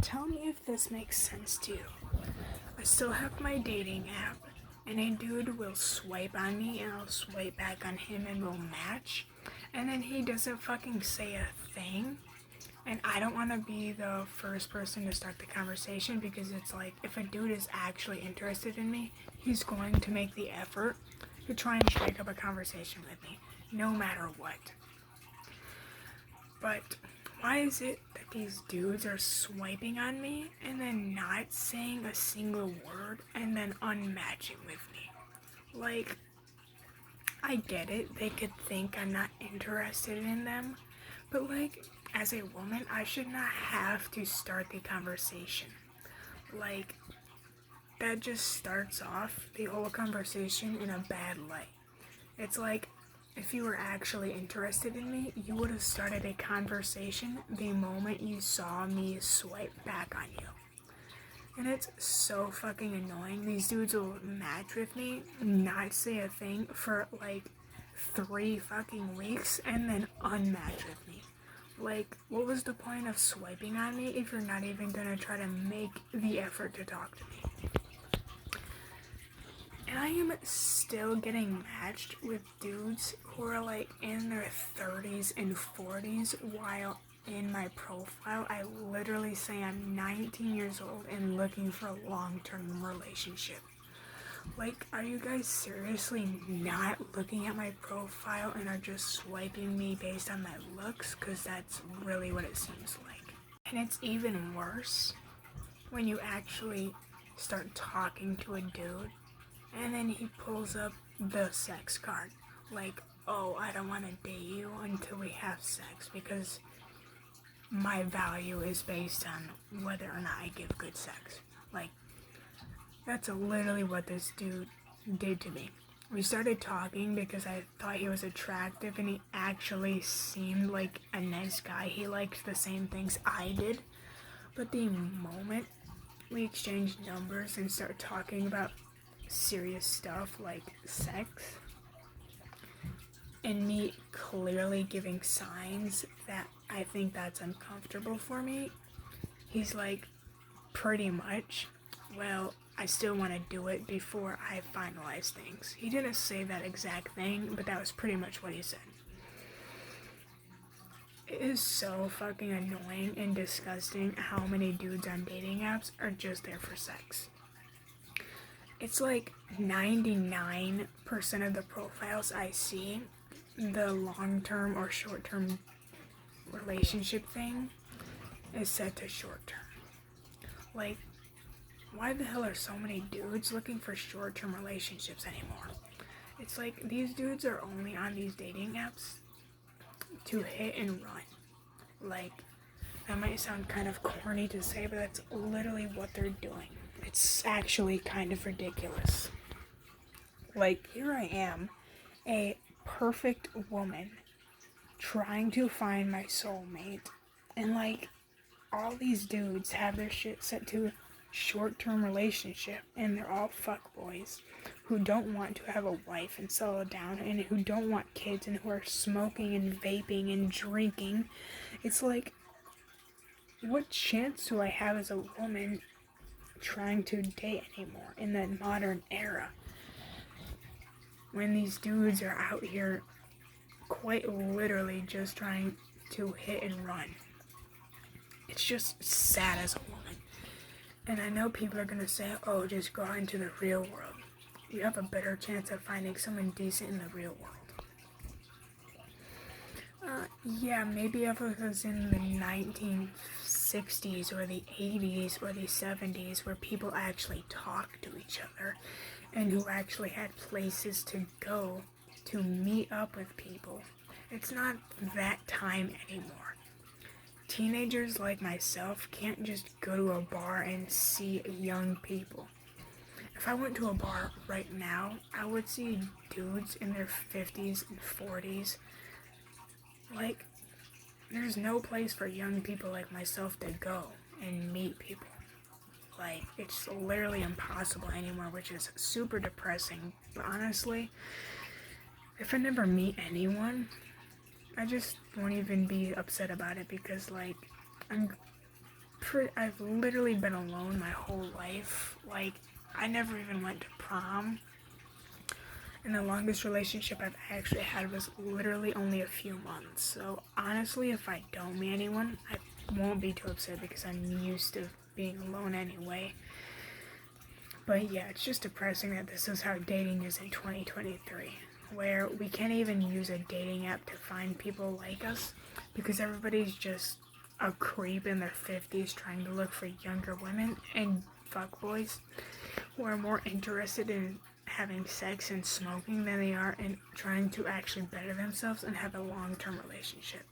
Tell me if this makes sense to you. I still have my dating app, and a dude will swipe on me, and I'll swipe back on him, and we'll match. And then he doesn't fucking say a thing. And I don't want to be the first person to start the conversation because it's like, if a dude is actually interested in me, he's going to make the effort to try and strike up a conversation with me, no matter what. But why is it that these dudes are swiping on me and then not saying a single word and then unmatching with me? Like, I get it, they could think I'm not interested in them, but like, as a woman, I should not have to start the conversation. Like, that just starts off the whole conversation in a bad light. It's like, if you were actually interested in me, you would have started a conversation the moment you saw me swipe back on you. And it's so fucking annoying. These dudes will match with me, not say a thing for like 3 fucking weeks, and then unmatch with me. Like, what was the point of swiping on me if you're not even gonna try to make the effort to talk to me? And I am still getting matched with dudes who are like in their 30s and 40s, while in my profile I literally say I'm 19 years old and looking for a long-term relationship. Like, are you guys seriously not looking at my profile and are just swiping me based on my looks? Because that's really what it seems like. And it's even worse when you actually start talking to a dude and then he pulls up the sex card. Like, oh, I don't want to date you until we have sex because my value is based on whether or not I give good sex. Like, that's literally what this dude did to me. We started talking because I thought he was attractive and he actually seemed like a nice guy. He liked the same things I did. But the moment we exchanged numbers and started talking about serious stuff like sex, and me clearly giving signs that I think that's uncomfortable for me, he's like, pretty much, well, I still want to do it before I finalize things. He didn't say that exact thing, but that was pretty much what he said. It is so fucking annoying and disgusting how many dudes on dating apps are just there for sex. It's like 99% of the profiles I see, the long-term or short-term relationship thing is set to short-term. Like, why the hell are so many dudes looking for short-term relationships anymore? It's like, these dudes are only on these dating apps to hit and run. Like, that might sound kind of corny to say, but that's literally what they're doing. It's actually kind of ridiculous. Like, here I am, a perfect woman, trying to find my soulmate, and like, all these dudes have their shit set to short-term relationship, and they're all fuckboys who don't want to have a wife and settle down, and who don't want kids, and who are smoking and vaping and drinking. It's like, what chance do I have as a woman trying to date anymore in the modern era when these dudes are out here quite literally just trying to hit and run? It's just sad as a woman. And I know people are gonna say, oh, just go out into the real world. You have a better chance of finding someone decent in the real world. Yeah, maybe if it was in the 1960s or the 80s or the 70s where people actually talked to each other and who actually had places to go to meet up with people. It's not that time anymore. Teenagers like myself can't just go to a bar and see young people. If I went to a bar right now, I would see dudes in their 50s and 40s. Like, there's no place for young people like myself to go and meet people. Like, it's literally impossible anymore, which is super depressing. But honestly, if I never meet anyone, I just won't even be upset about it because, like, I'm I've literally been alone my whole life. Like, I never even went to prom. And the longest relationship I've actually had was literally only a few months. So honestly, if I don't meet anyone, I won't be too upset because I'm used to being alone anyway. But yeah, it's just depressing that this is how dating is in 2023, where we can't even use a dating app to find people like us because everybody's just a creep in their 50s trying to look for younger women and fuckboys who are more interested in having sex and smoking than they are in trying to actually better themselves and have a long-term relationship.